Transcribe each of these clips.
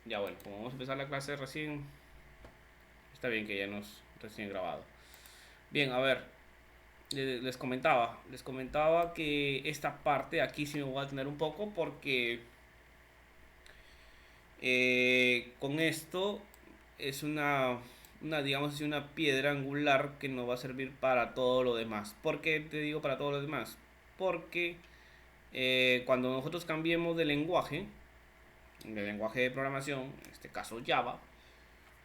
Ya bueno, como vamos a empezar la clase recién, está bien que ya nos recién grabado. Bien, a ver, les comentaba que esta parte aquí sí me voy a tener un poco porque con esto es una, digamos así, una piedra angular que nos va a servir para todo lo demás. ¿Por qué te digo para todo lo demás? Porque cuando nosotros cambiemos de lenguaje de programación, en este caso Java,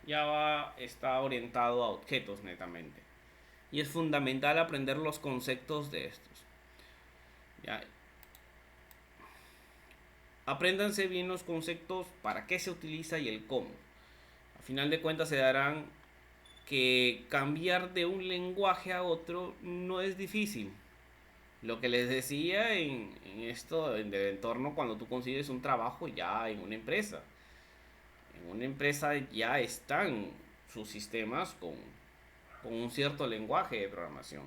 Java está orientado a objetos netamente. Y es fundamental aprender los conceptos de estos. ¿Ya? Apréndanse bien los conceptos, para qué se utiliza y el cómo. A final de cuentas se darán que cambiar de un lenguaje a otro no es difícil. Lo que les decía en esto del entorno cuando tú consigues un trabajo ya en una empresa. En una empresa ya están sus sistemas con un cierto lenguaje de programación.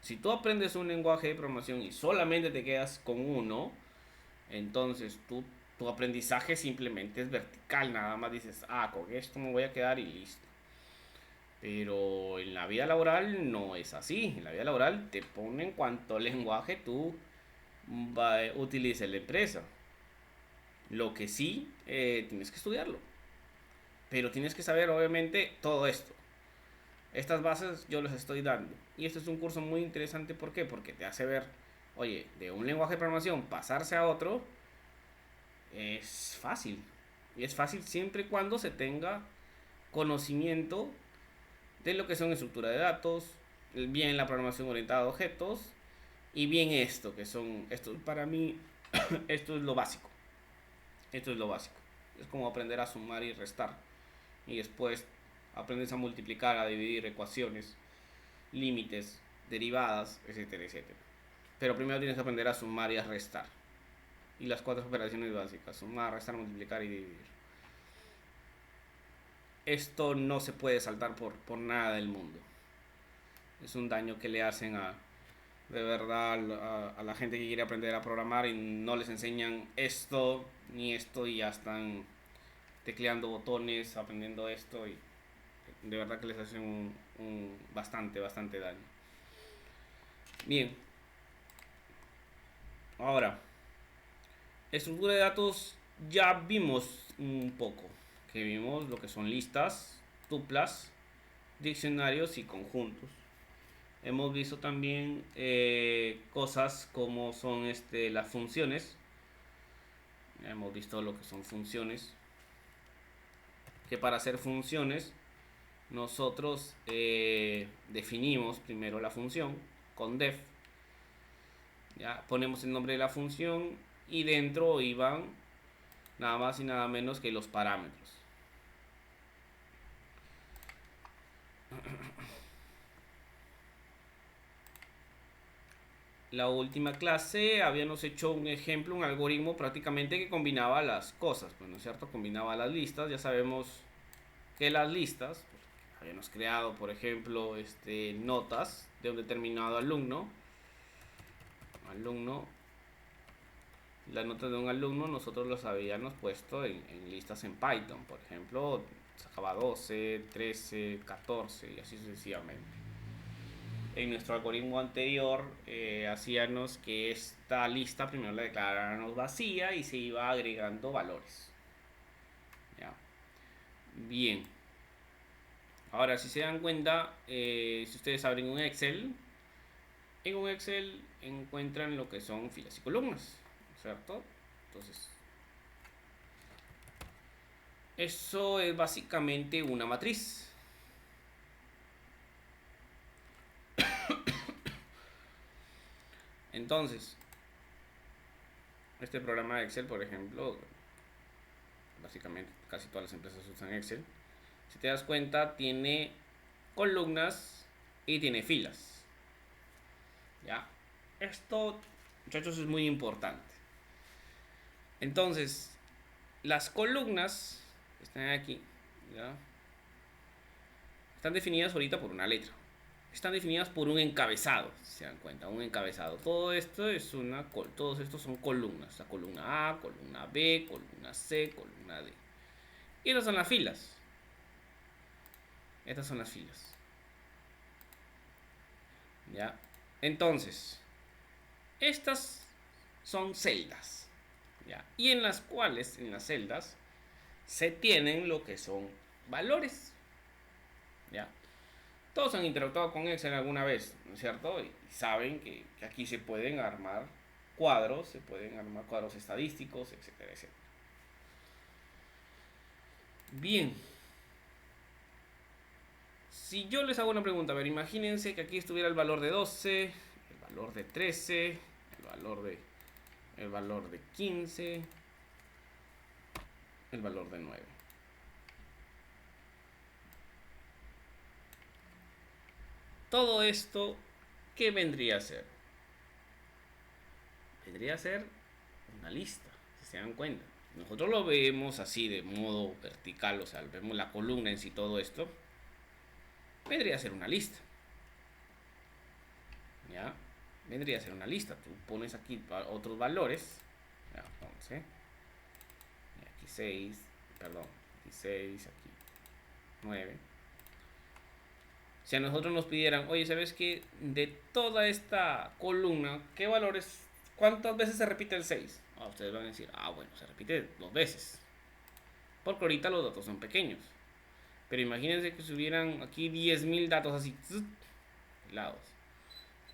Si tú aprendes un lenguaje de programación y solamente te quedas con uno, entonces tu aprendizaje simplemente es vertical, nada más dices, con esto me voy a quedar y listo. Pero en la vida laboral no es así. En la vida laboral te ponen cuánto lenguaje tú utilices en la empresa. Lo que sí, tienes que estudiarlo. Pero tienes que saber, obviamente, todo esto. Estas bases yo les estoy dando. Y este es un curso muy interesante. ¿Por qué? Porque te hace ver, oye, de un lenguaje de programación pasarse a otro es fácil. Y es fácil siempre y cuando se tenga conocimiento de lo que son estructura de datos, bien la programación orientada a objetos y bien esto, que son, esto para mí, esto es lo básico. Esto es lo básico. Es como aprender a sumar y restar. Y después aprendes a multiplicar, a dividir ecuaciones, límites, derivadas, etcétera, etcétera. Pero primero tienes que aprender a sumar y a restar. Y las cuatro operaciones básicas: sumar, restar, multiplicar y dividir. Esto no se puede saltar por nada del mundo. Es un daño que le hacen de verdad a la gente que quiere aprender a programar y no les enseñan esto ni esto y ya están tecleando botones, aprendiendo esto y de verdad que les hacen un bastante daño. Bien, ahora, estructura de datos ya vimos un poco, que vimos lo que son listas, tuplas, diccionarios y conjuntos. Hemos visto también cosas como son las funciones. Hemos visto lo que son funciones. Que para hacer funciones nosotros definimos primero la función con def. Ya ponemos el nombre de la función y dentro iban nada más y nada menos que los parámetros. La última clase habíamos hecho un ejemplo, un algoritmo prácticamente que combinaba las cosas, pues, ¿no es cierto? Combinaba las listas. Ya sabemos que las listas, pues, habíamos creado, por ejemplo, notas de un determinado alumno. Las notas de un alumno nosotros los habíamos puesto en listas en Python, por ejemplo, sacaba 12, 13, 14 y así sucesivamente. En nuestro algoritmo anterior hacíamos que esta lista primero la declaráramos vacía y se iba agregando valores. ¿Ya? Bien, ahora si se dan cuenta, si ustedes abren un Excel, en un Excel encuentran lo que son filas y columnas, ¿cierto? Entonces, eso es básicamente una matriz. Entonces, este programa de Excel, por ejemplo, básicamente casi todas las empresas usan Excel. Si te das cuenta, tiene columnas y tiene filas. ¿Ya? Esto, muchachos, es muy importante. Entonces, las columnas están aquí, ¿ya? Están definidas ahorita por una letra. Están definidas por un encabezado, si se dan cuenta, un encabezado. Todos estos son columnas. La columna A, columna B, columna C, columna D. Y estas son las filas. Estas son las filas. ¿Ya? Entonces, estas son celdas. ¿Ya? Y en las cuales, en las celdas, se tienen lo que son valores. ¿Ya? Todos han interactuado con Excel alguna vez, ¿no es cierto? Y saben que aquí se pueden armar cuadros estadísticos, etcétera, etcétera. Bien, si yo les hago una pregunta, a ver, imagínense que aquí estuviera el valor de 12, el valor de 13, el valor de 15, el valor de 9. Todo esto, ¿qué vendría a ser? Vendría a ser una lista, si se dan cuenta. Nosotros lo vemos así de modo vertical, o sea, vemos la columna en sí, todo esto. Vendría a ser una lista. ¿Ya? Vendría a ser una lista. Tú pones aquí otros valores. Ya, 11. Y aquí 6. Perdón. Aquí 6. Aquí 9. Si a nosotros nos pidieran, oye, ¿sabes qué? De toda esta columna, ¿qué valores? ¿Cuántas veces se repite el 6? Ustedes van a decir, bueno, se repite 2 veces. Porque ahorita los datos son pequeños. Pero imagínense que subieran aquí 10.000 datos así, lados.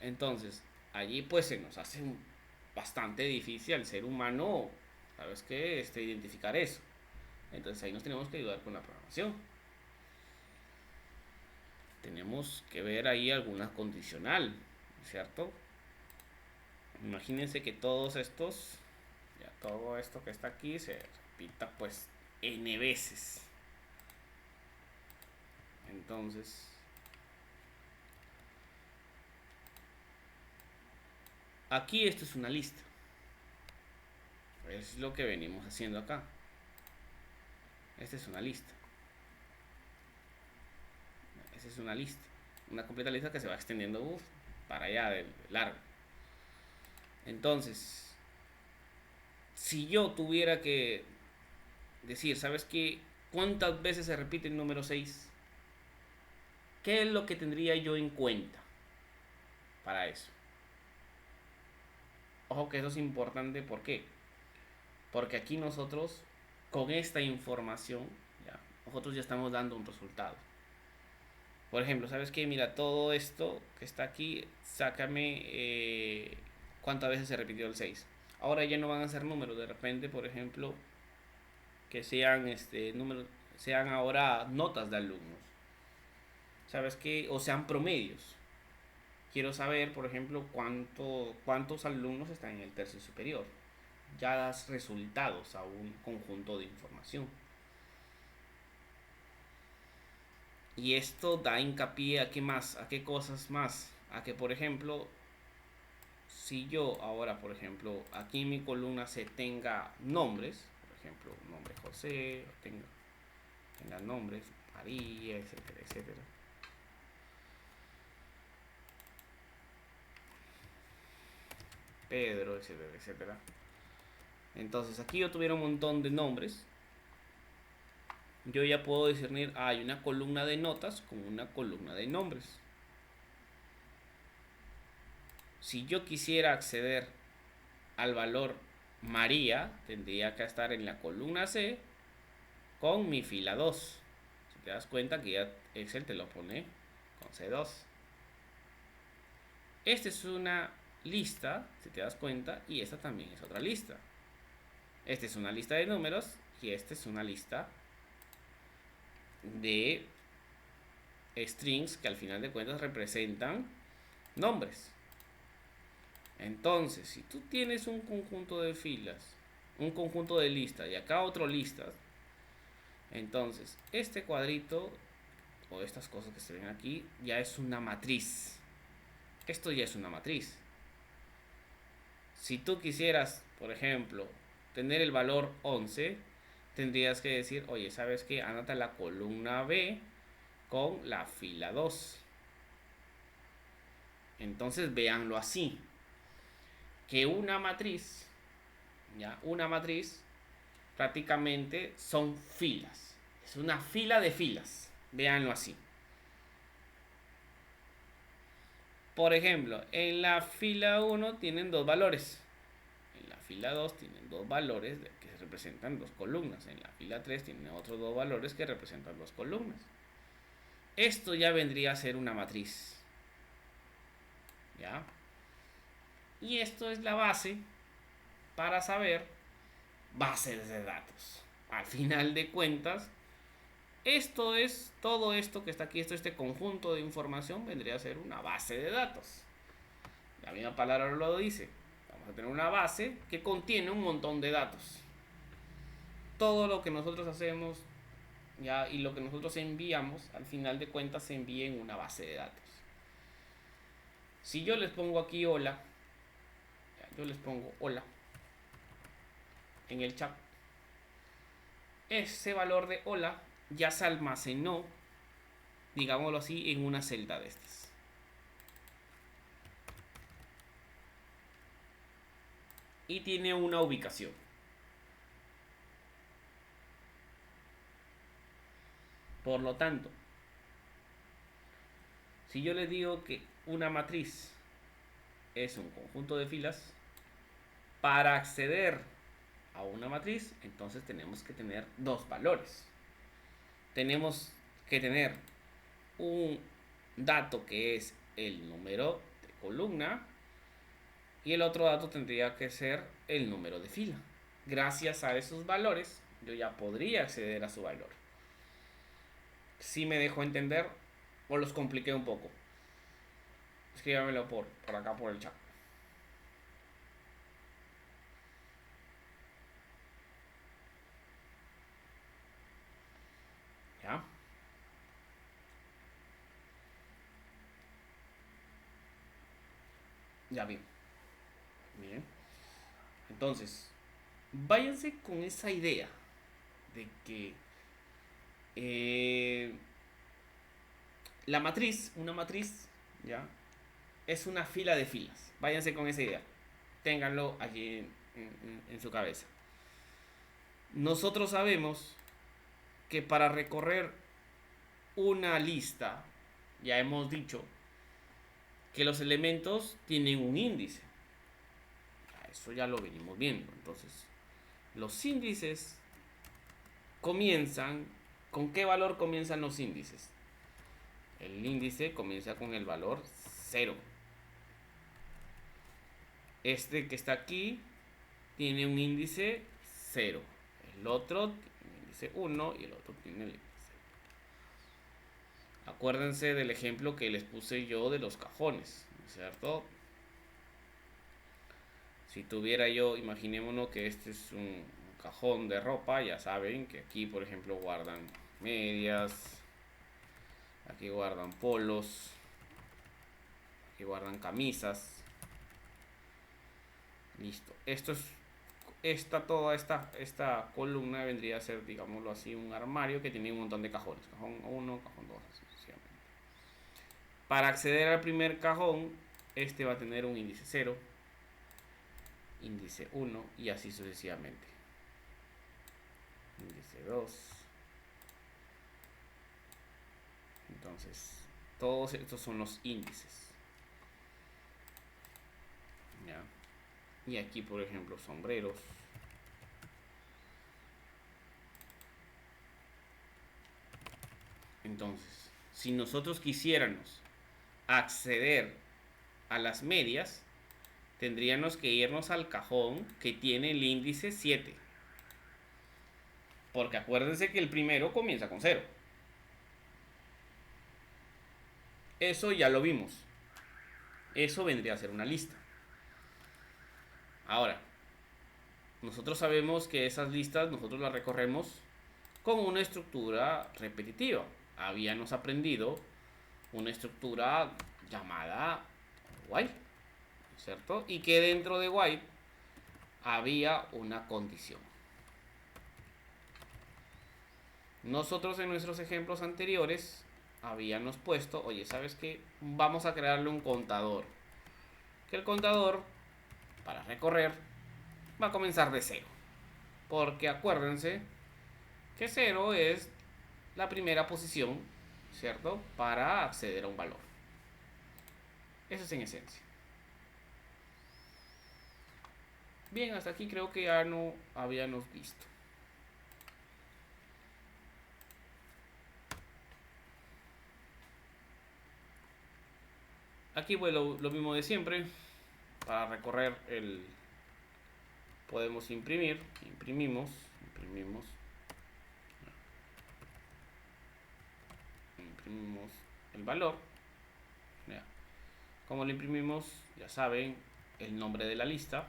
Entonces, allí pues se nos hace bastante difícil al ser humano, ¿sabes qué? Identificar eso. Entonces ahí nos tenemos que ayudar con la programación. Tenemos que ver ahí alguna condicional, ¿cierto? Imagínense que todos estos, ya todo esto que está aquí se repita pues n veces. Entonces, aquí esto es una lista. Es lo que venimos haciendo acá. Esta es una lista. Esa es una lista. Una completa lista que se va extendiendo para allá de largo. Entonces, si yo tuviera que decir, ¿sabes qué? ¿Cuántas veces se repite el número 6? ¿Qué es lo que tendría yo en cuenta para eso? Ojo que eso es importante, ¿por qué? Porque aquí nosotros, con esta información, nosotros ya estamos dando un resultado. Por ejemplo, ¿sabes qué? Mira, todo esto que está aquí, sácame cuántas veces se repitió el 6. Ahora ya no van a ser números, de repente, por ejemplo, que sean números, sean ahora notas de alumnos. ¿Sabes qué? O sean promedios. Quiero saber, por ejemplo, cuántos alumnos están en el tercio superior. Ya das resultados a un conjunto de información. Y esto da hincapié a qué más, a qué cosas más. A que, por ejemplo, si yo ahora, por ejemplo, aquí en mi columna se tenga nombres, por ejemplo, nombre José, tenga nombres María, etcétera, etcétera. Pedro, etcétera, etcétera. Entonces aquí yo tuviera un montón de nombres. Yo ya puedo discernir, hay una columna de notas con una columna de nombres. Si yo quisiera acceder al valor María, tendría que estar en la columna C con mi fila 2. Si te das cuenta que ya Excel te lo pone con C2. Esta es una lista, si te das cuenta, y esta también es otra lista. Esta es una lista de números y esta es una lista de strings que al final de cuentas representan nombres. Entonces, si tú tienes un conjunto de filas, un conjunto de listas y acá otro listas, entonces este cuadrito o estas cosas que se ven aquí ya es una matriz. Esto ya es una matriz. Si tú quisieras, por ejemplo, tener el valor 11, tendrías que decir, oye, ¿sabes qué? Anota la columna B con la fila 2. Entonces véanlo así, que una matriz prácticamente son filas. Es una fila de filas, véanlo así. Por ejemplo, en la fila 1 tienen dos valores. En la fila 2 tienen dos valores que representan dos columnas. En la fila 3 tienen otros dos valores que representan dos columnas. Esto ya vendría a ser una matriz. ¿Ya? Y esto es la base para saber bases de datos. Al final de cuentas, esto es todo esto que está aquí, este conjunto de información vendría a ser una base de datos. La misma palabra lo dice. Vamos a tener una base que contiene un montón de datos. Todo lo que nosotros hacemos ya y lo que nosotros enviamos, al final de cuentas se envía en una base de datos. Si yo les pongo aquí hola, yo les pongo hola en el chat, ese valor de hola ya se almacenó, digámoslo así, en una celda de estas. Y tiene una ubicación. Por lo tanto, si yo les digo que una matriz es un conjunto de filas, para acceder a una matriz, entonces tenemos que tener dos valores. Tenemos que tener un dato que es el número de columna y el otro dato tendría que ser el número de fila. Gracias a esos valores, yo ya podría acceder a su valor. Si me dejo entender o los compliqué un poco, escríbamelo por acá por el chat. ¿Ya? Ya bien. Bien. Entonces, váyanse con esa idea de que la matriz, una matriz, ¿ya? Es una fila de filas. Váyanse con esa idea. Ténganlo allí en su cabeza. Nosotros sabemos que para recorrer una lista, ya hemos dicho que los elementos tienen un índice. Eso ya lo venimos viendo. Entonces, los índices comienzan. ¿Con qué valor comienzan los índices? El índice comienza con el valor 0. Este que está aquí tiene un índice 0. El otro tiene un índice 1 y el otro tiene el índice. Acuérdense del ejemplo que les puse yo de los cajones, ¿cierto? Si tuviera yo, imaginémonos que este es un cajón de ropa, ya saben que aquí por ejemplo guardan medias, aquí guardan polos, aquí guardan camisas. Listo. Toda esta columna vendría a ser, digámoslo así, un armario que tiene un montón de cajones. Cajón 1, cajón 2, así sucesivamente. Para acceder al primer cajón, este va a tener un índice 0, índice 1 y así sucesivamente. Índice 2. Entonces, todos estos son los índices. ¿Ya? Y aquí, por ejemplo, sombreros. Entonces, si nosotros quisiéramos acceder a las medias, tendríamos que irnos al cajón que tiene el índice 7. Porque acuérdense que el primero comienza con 0. Eso ya lo vimos. Eso vendría a ser una lista. Ahora, nosotros sabemos que esas listas nosotros las recorremos con una estructura repetitiva. Habíamos aprendido una estructura llamada while, ¿cierto? Y que dentro de while había una condición. Nosotros en nuestros ejemplos anteriores habíamos puesto, oye, ¿sabes qué? Vamos a crearle un contador. Que el contador, para recorrer, va a comenzar de 0. Porque acuérdense que 0 es la primera posición, ¿cierto? Para acceder a un valor. Eso es en esencia. Bien, hasta aquí creo que ya no habíamos visto. Aquí bueno, lo mismo de siempre. Para recorrer el... Podemos imprimir. Imprimimos el valor. Ya. Como lo imprimimos, ya saben, el nombre de la lista.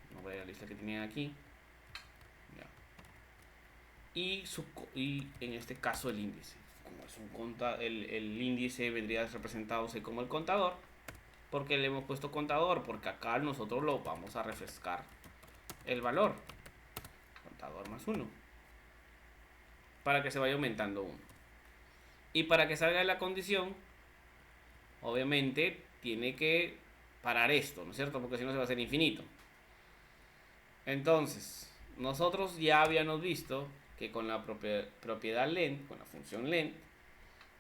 El nombre de la lista que tienen aquí. Ya. Y en este caso el índice. Como es el índice vendría representado como el contador. ¿Por qué le hemos puesto contador? Porque acá nosotros lo vamos a refrescar el valor. Contador más 1. Para que se vaya aumentando 1. Y para que salga la condición, obviamente tiene que parar esto, ¿no es cierto? Porque si no se va a hacer infinito. Entonces, nosotros ya habíamos visto que con la propiedad length, con la función length,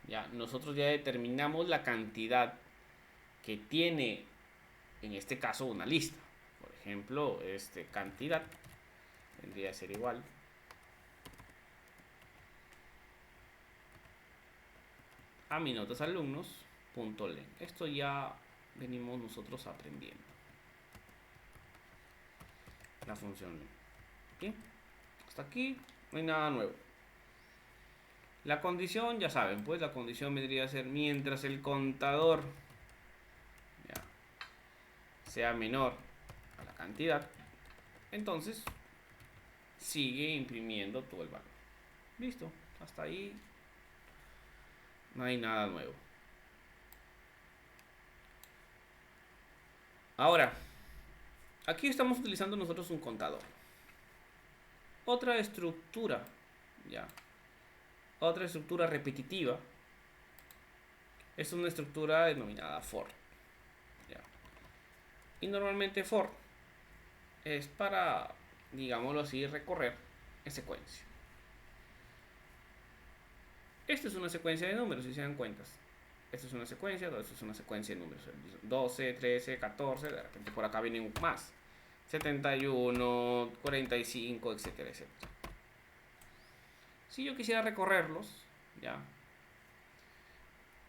ya nosotros ya determinamos la cantidad que tiene, en este caso, una lista. Por ejemplo, cantidad tendría que ser igual a mi notas alumnos punto len. Esto ya venimos nosotros aprendiendo. La función len. Bien, hasta aquí no hay nada nuevo. La condición, ya saben, pues la condición vendría a ser mientras el contador ya, sea menor a la cantidad, entonces sigue imprimiendo todo el valor. Listo, hasta ahí no hay nada nuevo. Ahora, aquí estamos utilizando nosotros un contador. Otra estructura, ya. Otra estructura repetitiva es una estructura denominada for. Ya. Y normalmente for es para, digámoslo así, recorrer en secuencia. Esta es una secuencia de números, si se dan cuenta. Esta es una secuencia, esto es una secuencia de números. 12, 13, 14, de repente por acá vienen más. 71, 45, etcétera, etcétera. Si yo quisiera recorrerlos, ya.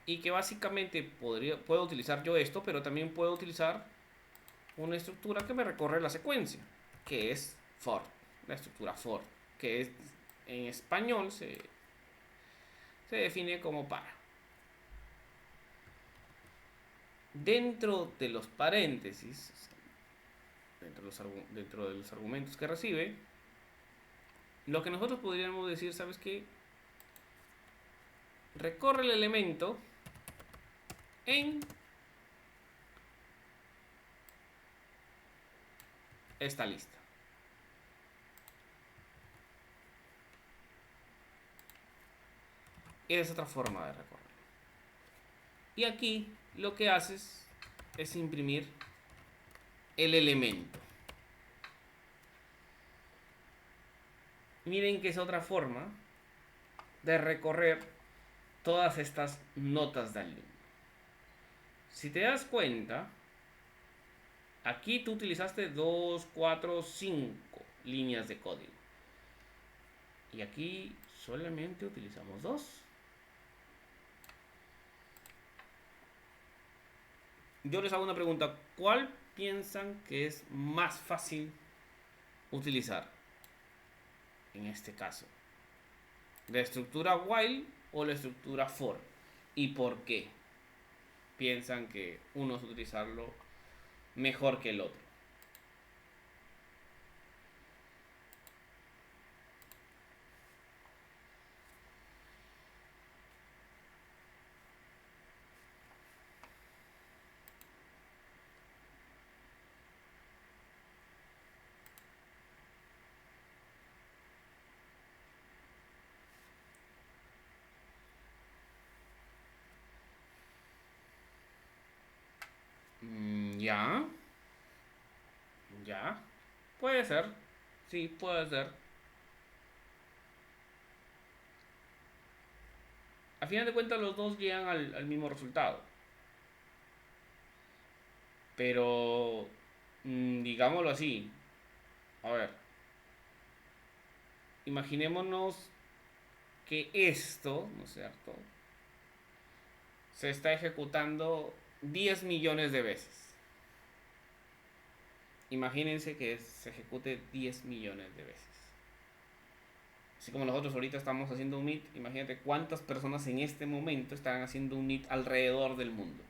Y que básicamente puedo utilizar yo esto, pero también puedo utilizar una estructura que me recorre la secuencia, que es for, la estructura for, que es, en español se define como para. Dentro de los paréntesis, dentro de los argumentos que recibe, lo que nosotros podríamos decir, ¿sabes qué? Recorre el elemento en esta lista. Es otra forma de recorrer. Y aquí lo que haces es imprimir el elemento. Miren que es otra forma de recorrer todas estas notas de alumno. Si te das cuenta, aquí tú utilizaste 2, 4, 5 líneas de código. Y aquí solamente utilizamos 2. Yo les hago una pregunta. ¿Cuál piensan que es más fácil utilizar en este caso? ¿La estructura while o la estructura for? ¿Y por qué piensan que uno es utilizarlo mejor que el otro? Ya, ya, puede ser, sí, puede ser. Al final de cuentas los dos llegan al mismo resultado. Pero, digámoslo así, a ver, imaginémonos que esto, ¿no es cierto?, se está ejecutando 10 millones de veces. Imagínense que se ejecute 10 millones de veces. Así como nosotros ahorita estamos haciendo un Meet, imagínate cuántas personas en este momento están haciendo un Meet alrededor del mundo.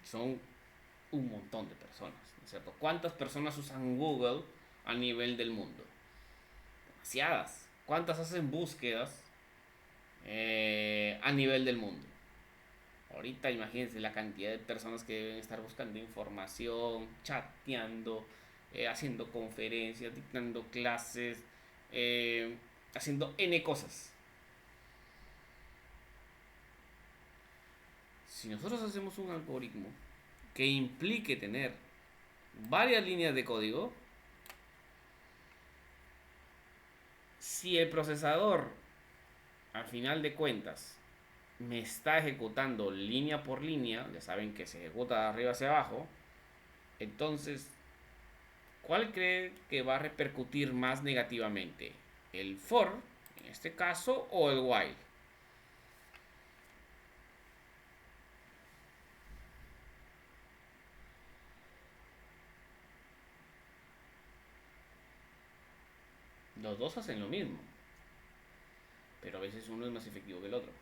Son un montón de personas, ¿no es cierto? ¿Cuántas personas usan Google a nivel del mundo? Demasiadas. ¿Cuántas hacen búsquedas a nivel del mundo? Ahorita imagínense la cantidad de personas que deben estar buscando información, chateando, haciendo conferencias, dictando clases, haciendo N cosas. Si nosotros hacemos un algoritmo que implique tener varias líneas de código, si el procesador, al final de cuentas, me está ejecutando línea por línea, ya saben que se ejecuta de arriba hacia abajo, entonces, ¿cuál cree que va a repercutir más negativamente? ¿El for, en este caso, o el while? Los dos hacen lo mismo, pero a veces uno es más efectivo que el otro.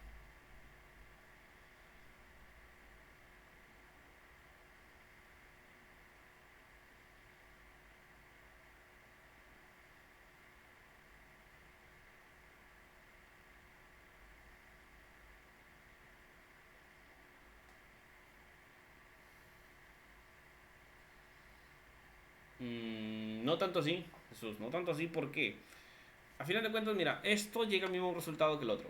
No tanto así, Jesús, no tanto así porque, a final de cuentas, mira, esto llega al mismo resultado que el otro.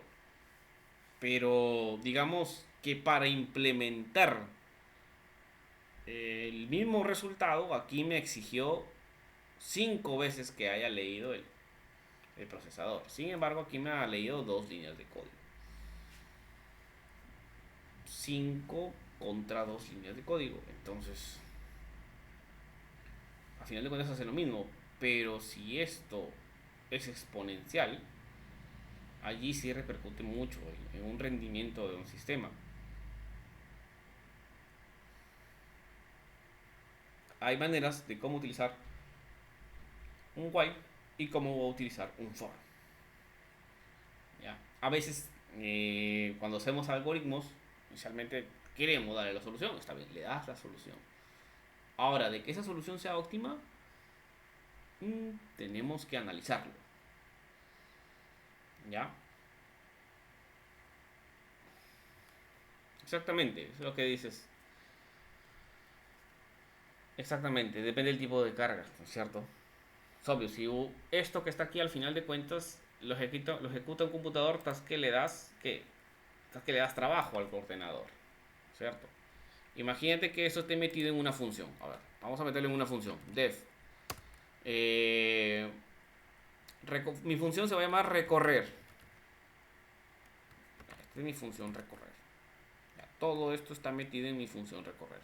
Pero digamos que para implementar el mismo resultado, aquí me exigió 5 veces que haya leído el procesador. Sin embargo, aquí me ha leído 2 líneas de código. 5 contra 2 líneas de código. Entonces, a final de cuentas hace lo mismo. Pero si esto es exponencial, allí sí repercute mucho en un rendimiento de un sistema. Hay maneras de cómo utilizar un while y cómo utilizar un for. ¿Ya? A veces, cuando hacemos algoritmos, inicialmente queremos darle la solución, está bien, le das la solución. Ahora, de que esa solución sea óptima, tenemos que analizarlo. ¿Ya? Exactamente, es lo que dices. Exactamente, depende del tipo de carga, ¿no es cierto? Es obvio, si esto que está aquí al final de cuentas lo ejecuta un computador, estás que le das trabajo al ordenador, ¿cierto? Imagínate que eso esté metido en una función. A ver, vamos a meterlo en una función. Def. Eh, mi función se va a llamar recorrer. Esta es mi función recorrer. Ya, todo esto está metido en mi función recorrer.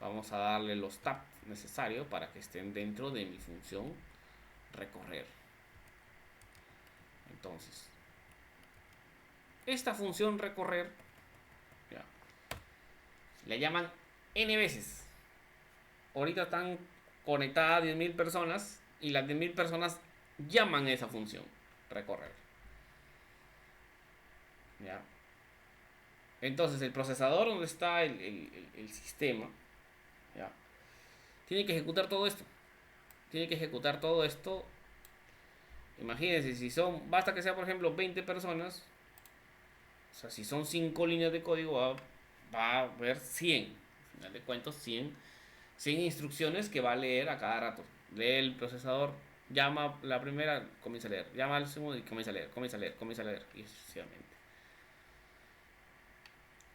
Vamos a darle los tabs necesarios para que estén dentro de mi función recorrer. Entonces, esta función recorrer, ya, le llaman n veces. Ahorita están conectadas 10.000 personas y las 10.000 personas llaman a esa función recorrer. ¿Ya? Entonces el procesador donde está el sistema, ¿ya?, tiene que ejecutar todo esto. Tiene que ejecutar todo esto. Imagínense, basta que sea por ejemplo 20 personas, o sea, si son 5 líneas de código, va a haber 100. Al final de cuentas, 100 instrucciones que va a leer a cada rato. Lee el procesador, llama la primera, comienza a leer, llama al segundo y comienza a leer, comienza a leer, comienza a leer, y sucesivamente.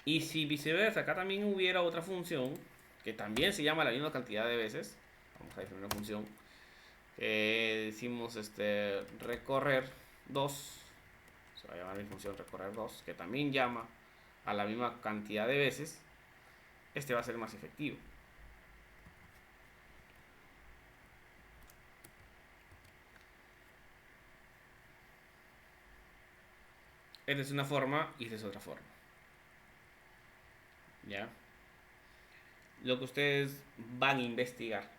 Y si viceversa, acá también hubiera otra función que también se llama la misma cantidad de veces, vamos a definir una función, decimos recorrer, 2, se va a llamar mi función recorrer 2, que también llama a la misma cantidad de veces, este va a ser más efectivo. Esta es una forma y esta es otra forma. ¿Ya? Lo que ustedes van a investigar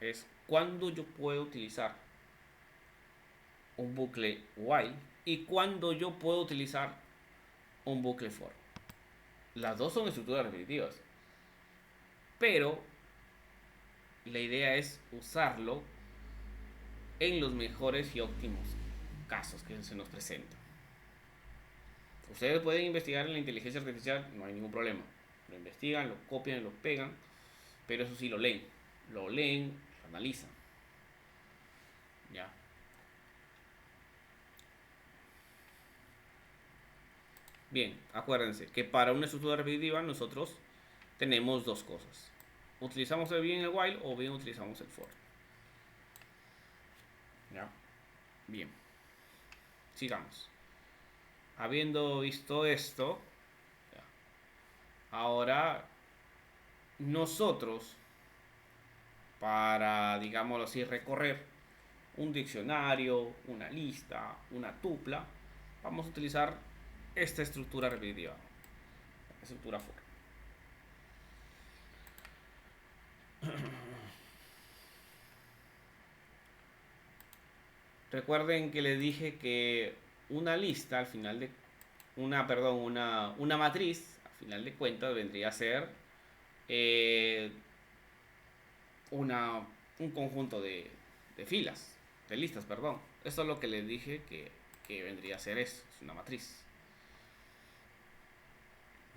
es cuándo yo puedo utilizar un bucle while y cuándo yo puedo utilizar un bucle for. Las dos son estructuras repetitivas, pero la idea es usarlo en los mejores y óptimos casos que se nos presentan. Ustedes pueden investigar en la inteligencia artificial, no hay ningún problema. Lo investigan, lo copian, lo pegan, pero eso sí lo leen. Lo leen, lo analizan. ¿Ya? Bien, acuérdense que para una estructura repetitiva nosotros tenemos dos cosas. Utilizamos bien el while o bien utilizamos el for. ¿Ya? Bien, sigamos. Habiendo visto esto, ahora nosotros, para, digámoslo así, recorrer un diccionario, una lista, una tupla, vamos a utilizar esta estructura repetitiva, la estructura for. Recuerden que les dije que una lista al final de una matriz al final de cuentas vendría a ser eh, un conjunto de filas, de listas, perdón. Esto es lo que les dije que vendría a ser eso, es una matriz.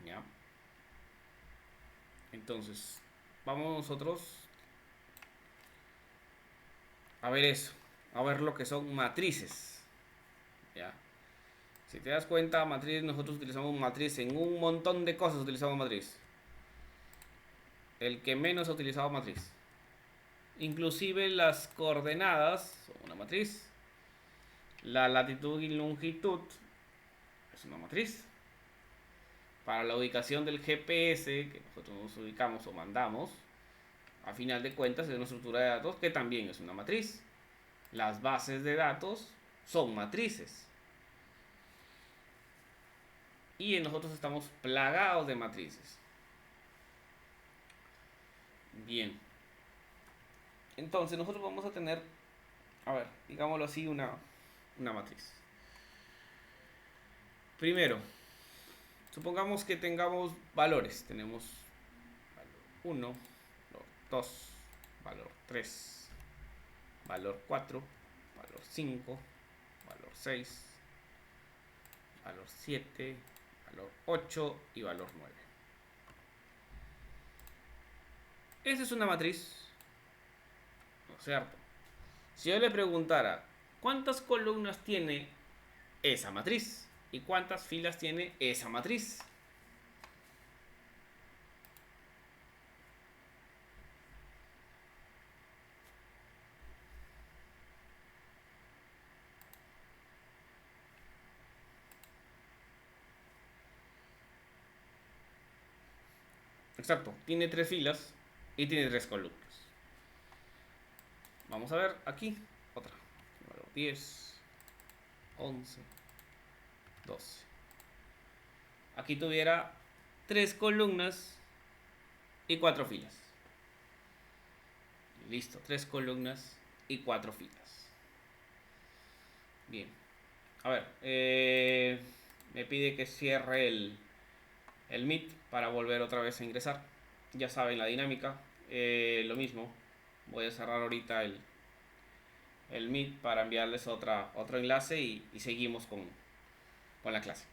¿Ya? Entonces, vamos nosotros a ver eso, a ver lo que son matrices. ¿Ya? Si te das cuenta, matriz, nosotros utilizamos matriz en un montón de cosas, utilizamos matriz. El que menos ha utilizado matriz. Inclusive las coordenadas son una matriz. La latitud y longitud es una matriz. Para la ubicación del GPS que nosotros nos ubicamos o mandamos, a final de cuentas es una estructura de datos que también es una matriz. Las bases de datos son matrices. Y nosotros estamos plagados de matrices. Bien. Entonces nosotros vamos a tener, a ver, digámoslo así, una matriz. Primero, supongamos que tengamos valores. Tenemos valor 1, valor 2, valor 3, valor 4, valor 5, valor 6, valor 7, valor 8 y valor 9. Esa es una matriz, ¿no es cierto? Si yo le preguntara, ¿cuántas columnas tiene esa matriz? ¿Y cuántas filas tiene esa matriz? Exacto, tiene 3 filas y tiene 3 columnas. Vamos a ver aquí, otra. 10, 11, 12. Aquí tuviera 3 columnas y 4 filas. Listo, 3 columnas y 4 filas. Bien. A ver, me pide que cierre el Meet para volver otra vez a ingresar. Ya saben la dinámica. Lo mismo. Voy a cerrar ahorita el Meet para enviarles otro enlace y seguimos con la clase.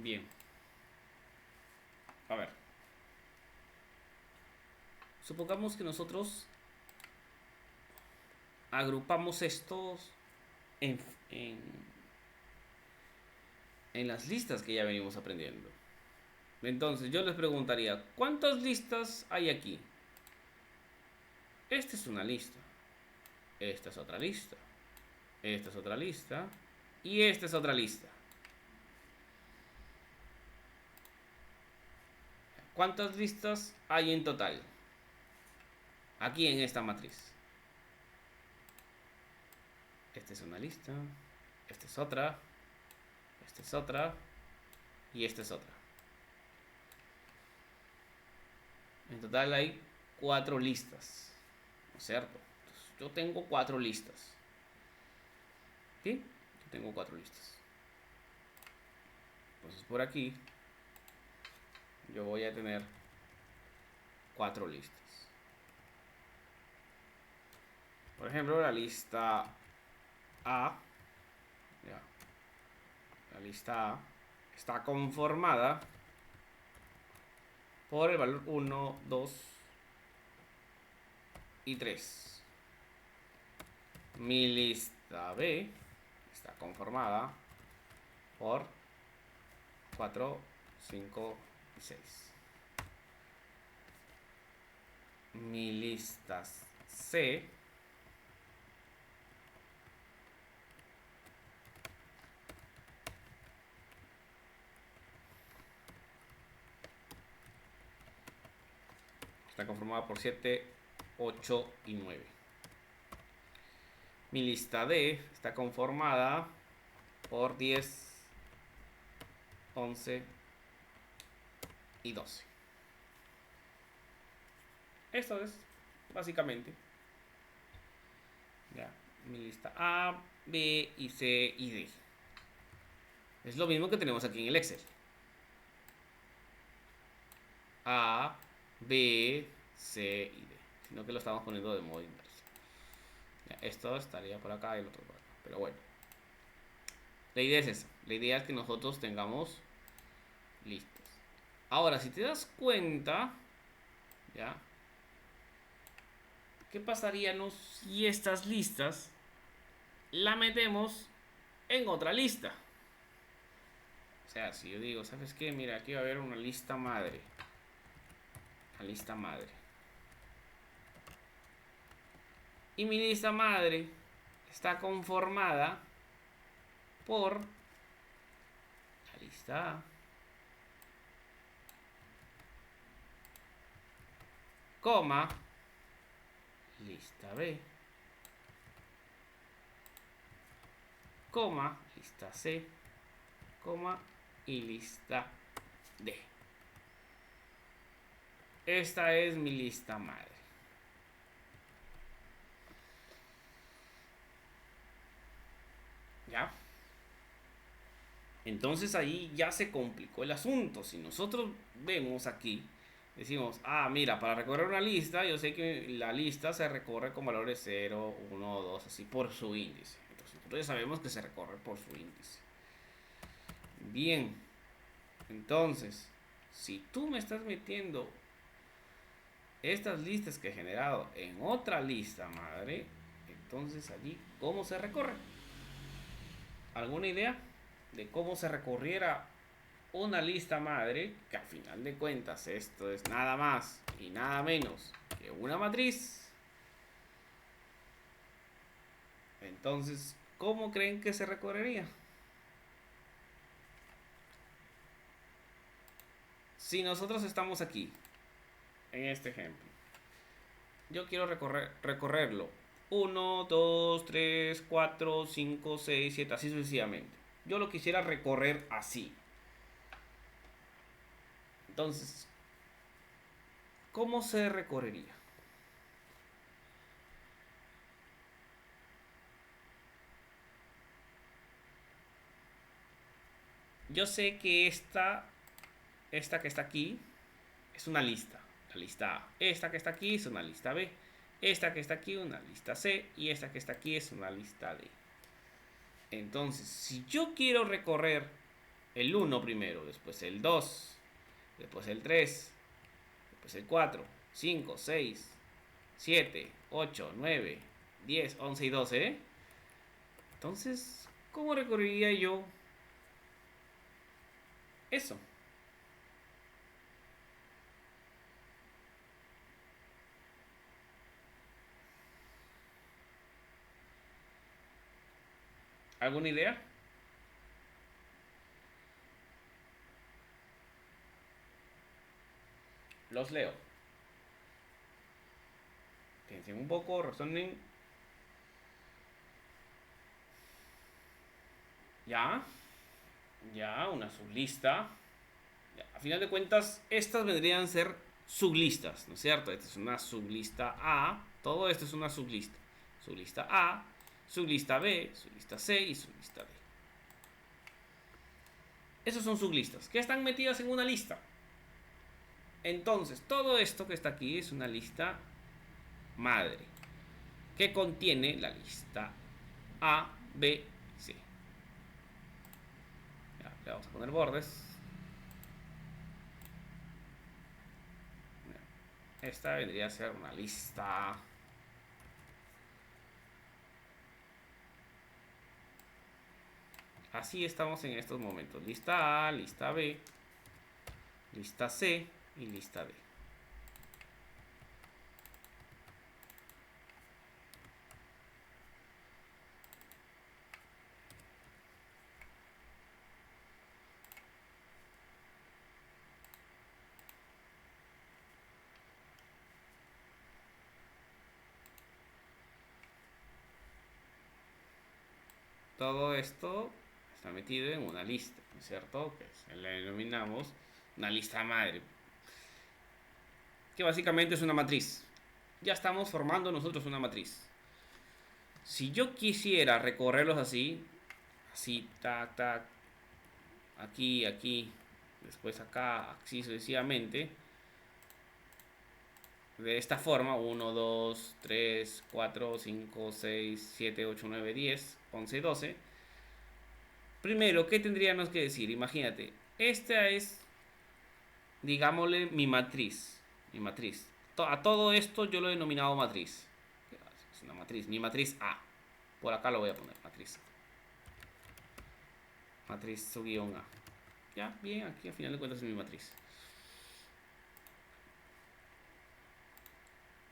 Bien. A ver. Supongamos que nosotros agrupamos estos en, en, en las listas que ya venimos aprendiendo. Entonces yo les preguntaría, ¿cuántas listas hay aquí? Esta es una lista. Esta es otra lista. Esta es otra lista. Y esta es otra lista. ¿Cuántas listas hay en total? Aquí en esta matriz. Esta es una lista. Esta es otra. Esta es otra. Y esta es otra. En total hay 4 listas. ¿No es cierto? Entonces, yo tengo 4 listas. ¿Sí? Yo tengo 4 listas. Entonces por aquí yo voy a tener 4 listas. Por ejemplo, la lista A. Ya. La lista A está conformada por el valor 1, 2 y 3. Mi lista B está conformada por 4, 5 y 6. Mi lista C está conformada por 7, 8 y 9. Mi lista D está conformada por 10, 11 y 12. Esto es básicamente ya, mi lista A, B y C y D. Es lo mismo que tenemos aquí en el Excel. A, B, C y D. Sino que lo estamos poniendo de modo inverso. Ya, esto estaría por acá y el otro por acá. Pero bueno. La idea es esa. La idea es que nosotros tengamos listas. Ahora, si te das cuenta, ¿ya? ¿Qué pasaría si estas listas la metemos en otra lista? O sea, si yo digo, ¿sabes qué? Mira, aquí va a haber una lista madre. La lista madre. Y mi lista madre está conformada por la lista A, coma, lista B, coma, lista C, coma y lista D. Esta es mi lista madre. ¿Ya? Entonces ahí ya se complicó el asunto. Si nosotros vemos aquí, decimos, ah, mira, para recorrer una lista, yo sé que la lista se recorre con valores 0, 1, 2, así por su índice. Entonces nosotros ya sabemos que se recorre por su índice. Bien, entonces, si tú me estás metiendo estas listas que he generado en otra lista madre, entonces allí, ¿cómo se recorre? ¿Alguna idea de cómo se recorriera una lista madre? Que al final de cuentas esto es nada más y nada menos que una matriz. Entonces, ¿cómo creen que se recorrería? Si nosotros estamos aquí, en este ejemplo, yo quiero recorrerlo 1, 2, 3, 4, 5, 6, 7, así sucesivamente. Yo lo quisiera recorrer así. Entonces, ¿cómo se recorrería? Yo sé que esta que está aquí es una lista. La lista A. Esta que está aquí es una lista B. Esta que está aquí una lista C. Y esta que está aquí es una lista D. Entonces, si yo quiero recorrer el 1 primero, después el 2, después el 3, después el 4, 5, 6, 7, 8, 9, 10, 11 y 12, ¿eh? Entonces, ¿cómo recorrería yo eso? ¿Alguna idea? Los leo. Piensen un poco, razonen. Ya, ya, una sublista. Ya, a final de cuentas, estas vendrían a ser sublistas, ¿no es cierto? Esta es una sublista A. Todo esto es una sublista. Sublista A, sublista B, sublista C y sublista D. Esos son sublistas, que están metidas en una lista. Entonces, todo esto que está aquí es una lista madre, que contiene la lista A, B, C. Ya, le vamos a poner bordes. Esta vendría a ser una lista. Así estamos en estos momentos. Lista A, lista B, lista C y lista D. Todo esto está metido en una lista, ¿no es cierto? Que le denominamos una lista madre, que básicamente es una matriz. Ya estamos formando nosotros una matriz. Si yo quisiera recorrerlos así, así, tac, tac, aquí, aquí, después acá, así sucesivamente, de esta forma, 1, 2, 3, 4, 5, 6, 7, 8, 9, 10, 11, 12. Primero, ¿qué tendríamos que decir? Imagínate, esta es, digámosle, mi matriz. Mi matriz. A todo esto yo lo he denominado matriz. Es una matriz, mi matriz A. Por acá lo voy a poner, matriz A. Matriz su guión A. Ya, bien, aquí al final de cuentas es mi matriz.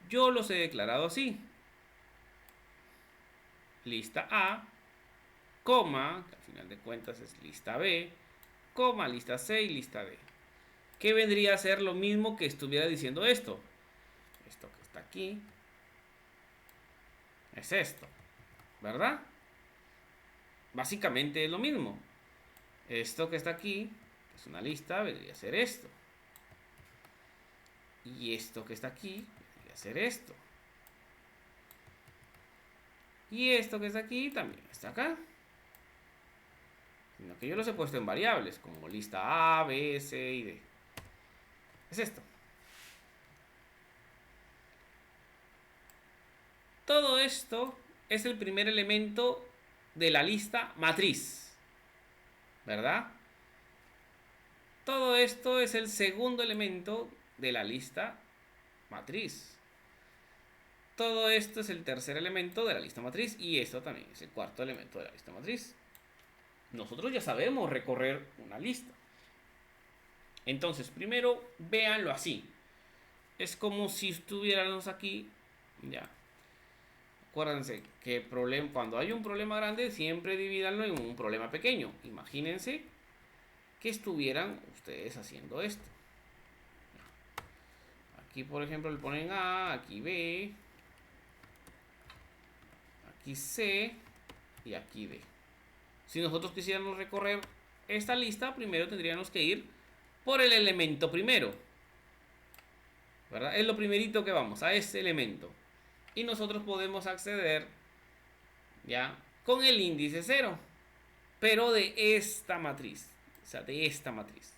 Yo los he declarado así. Lista A, coma, que al final de cuentas es lista B, coma, lista C y lista D. ¿Qué vendría a ser lo mismo que estuviera diciendo esto? Esto que está aquí es esto, ¿verdad? Básicamente es lo mismo. Esto que está aquí, que es una lista, vendría a ser esto. Y esto que está aquí, vendría a ser esto. Y esto que está aquí también está acá. Sino que yo los he puesto en variables, como lista A, B, C y D. Es esto. Todo esto es el primer elemento de la lista matriz, ¿verdad? Todo esto es el segundo elemento de la lista matriz. Todo esto es el tercer elemento de la lista matriz y esto también es el cuarto elemento de la lista matriz. Nosotros ya sabemos recorrer una lista. Entonces, primero véanlo así. Es como si estuviéramos aquí, ya. Acuérdense que cuando hay un problema grande, siempre divídanlo en un problema pequeño. Imagínense que estuvieran ustedes haciendo esto. Aquí, por ejemplo, le ponen A, aquí B, aquí C y aquí D. Si nosotros quisiéramos recorrer esta lista, primero tendríamos que ir por el elemento primero, ¿verdad? Es lo primerito que vamos, a este elemento. Y nosotros podemos acceder, ¿ya? Con el índice 0, pero de esta matriz, o sea, de esta matriz.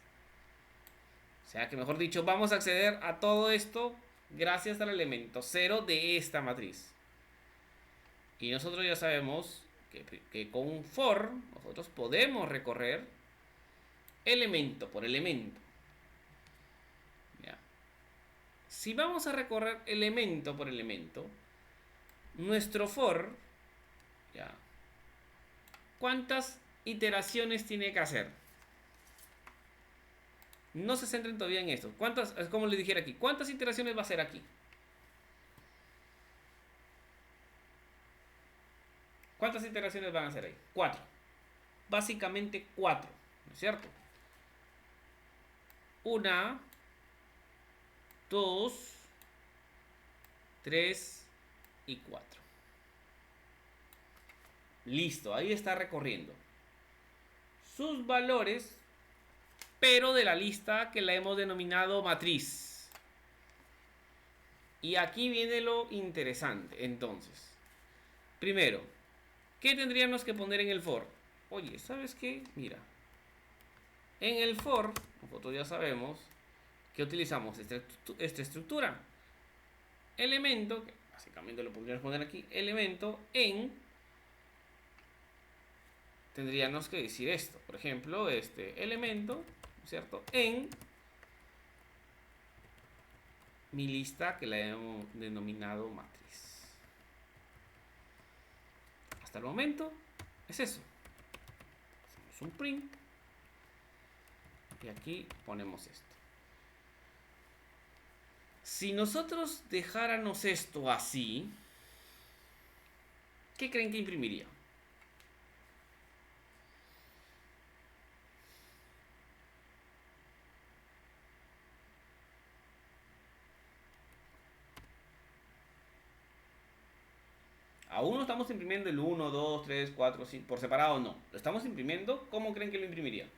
O sea que, mejor dicho, vamos a acceder a todo esto gracias al elemento 0 de esta matriz. Y nosotros ya sabemos que con un for nosotros podemos recorrer elemento por elemento. ¿Ya? Si vamos a recorrer elemento por elemento, nuestro for, ¿ya? ¿Cuántas iteraciones tiene que hacer? No se centren todavía en esto. ¿Cuántas, es como les dijera aquí, cuántas iteraciones va a hacer aquí? ¿Cuántas iteraciones van a hacer ahí? 4. Básicamente 4, ¿no es cierto? 1, 2, 3 y 4. Listo, ahí está recorriendo sus valores, pero de la lista que la hemos denominado matriz. Y aquí viene lo interesante. Entonces, primero, ¿qué tendríamos que poner en el for? Oye, ¿sabes qué? Mira, en el for, nosotros ya sabemos que utilizamos esta estructura. Elemento, que básicamente lo podríamos poner aquí, elemento en, tendríamos que decir esto. Por ejemplo, este elemento, ¿cierto? En mi lista que la hemos denominado matriz. Hasta el momento es eso. Hacemos un print y aquí ponemos esto. Si nosotros dejáramos esto así, ¿qué creen que imprimiría? Aún no estamos imprimiendo el 1, 2, 3, 4, 5 por separado, no. Lo estamos imprimiendo. ¿Cómo creen que lo imprimiría?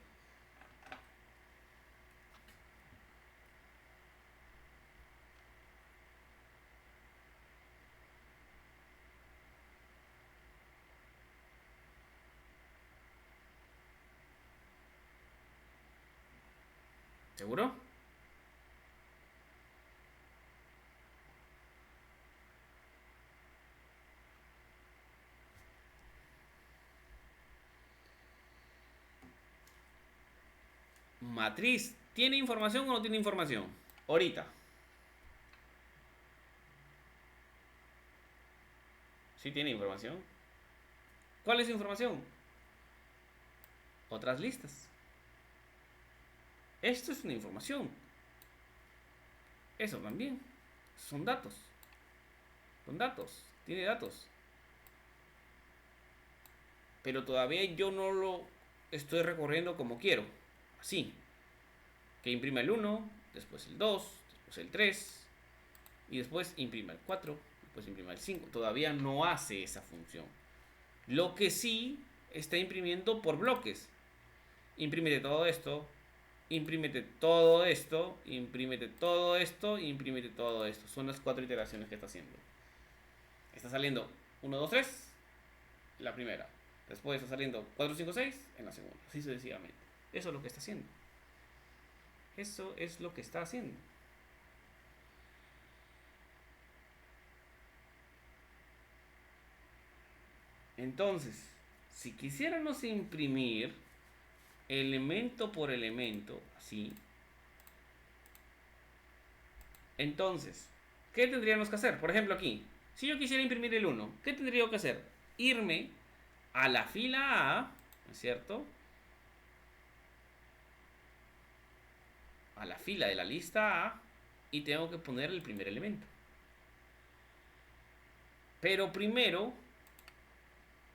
¿Seguro? Matriz, ¿tiene información o no tiene información? Ahorita. Sí tiene información. ¿Cuál es su información? Otras listas. Esto es una información. Eso también. Son datos. Son datos. Tiene datos. Pero todavía yo no lo estoy recorriendo como quiero. Así. Que imprima el 1, después el 2, después el 3, y después imprima el 4, después imprima el 5. Todavía no hace esa función. Lo que sí está imprimiendo por bloques. Imprímete todo esto, imprímete todo esto, imprímete todo esto, imprímete todo esto. Son las 4 iteraciones que está haciendo. Está saliendo 1, 2, 3, la primera. Después está saliendo 4, 5, 6 en la segunda. Así sucesivamente. Eso es lo que está haciendo. Eso es lo que está haciendo. Entonces, si quisiéramos imprimir elemento por elemento, así, entonces, ¿qué tendríamos que hacer? Por ejemplo, aquí, si yo quisiera imprimir el 1, ¿qué tendría que hacer? Irme a la fila A, ¿no es cierto? A la fila de la lista A y tengo que poner el primer elemento. Pero primero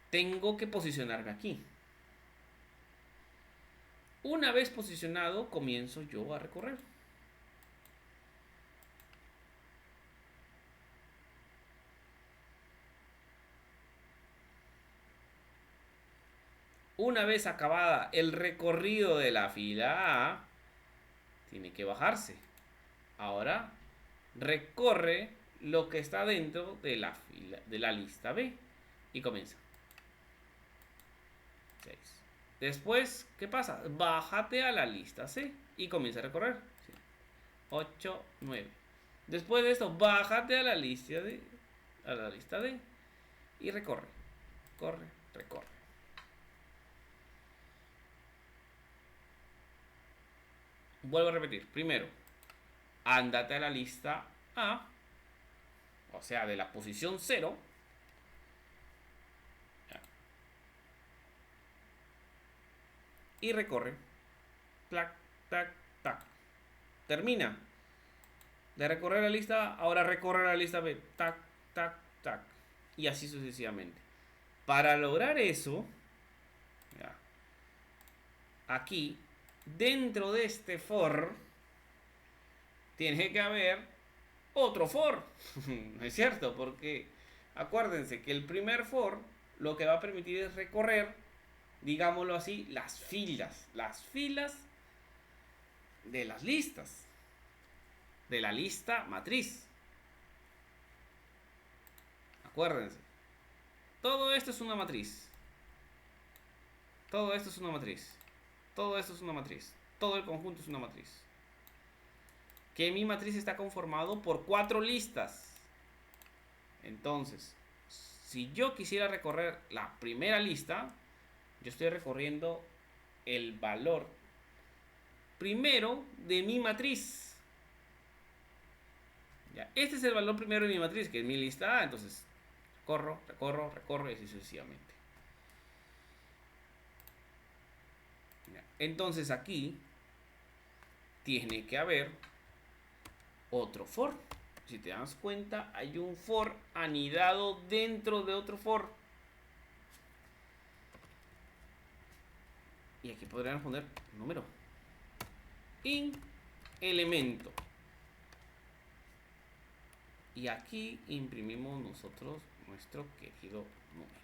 tengo que posicionarme aquí. Una vez posicionado, comienzo yo a recorrer. Una vez acabada el recorrido de la fila A, tiene que bajarse. Ahora recorre lo que está dentro de la lista B y comienza. 6. Después, ¿qué pasa? Bájate a la lista C y comienza a recorrer. 8, 9. Después de esto, bájate a la lista D y recorre. Corre, recorre. vuelvo a repetir. Primero, ándate a la lista A, o sea, de la posición 0. Y recorre. Tac, tac, tac. Termina de recorrer la lista, ahora recorre la lista B. Tac, tac, tac. Y así sucesivamente. Para lograr eso, ya, aquí, dentro de este for, tiene que haber otro for. ¿No es cierto? Porque acuérdense que el primer for lo que va a permitir es recorrer, digámoslo así, las filas. Las filas de las listas. De la lista matriz. Acuérdense. Todo esto es una matriz. Todo esto es una matriz. Todo esto es una matriz. Todo el conjunto es una matriz. Que mi matriz está conformado por 4 listas. Entonces, si yo quisiera recorrer la primera lista, yo estoy recorriendo el valor primero de mi matriz. Ya, este es el valor primero de mi matriz, que es mi lista A. Entonces, recorro y así sucesivamente. Ya, entonces aquí tiene que haber otro for. Si te das cuenta, hay un for anidado dentro de otro for. Y aquí podríamos poner número. In elemento. Y aquí imprimimos nosotros nuestro querido número.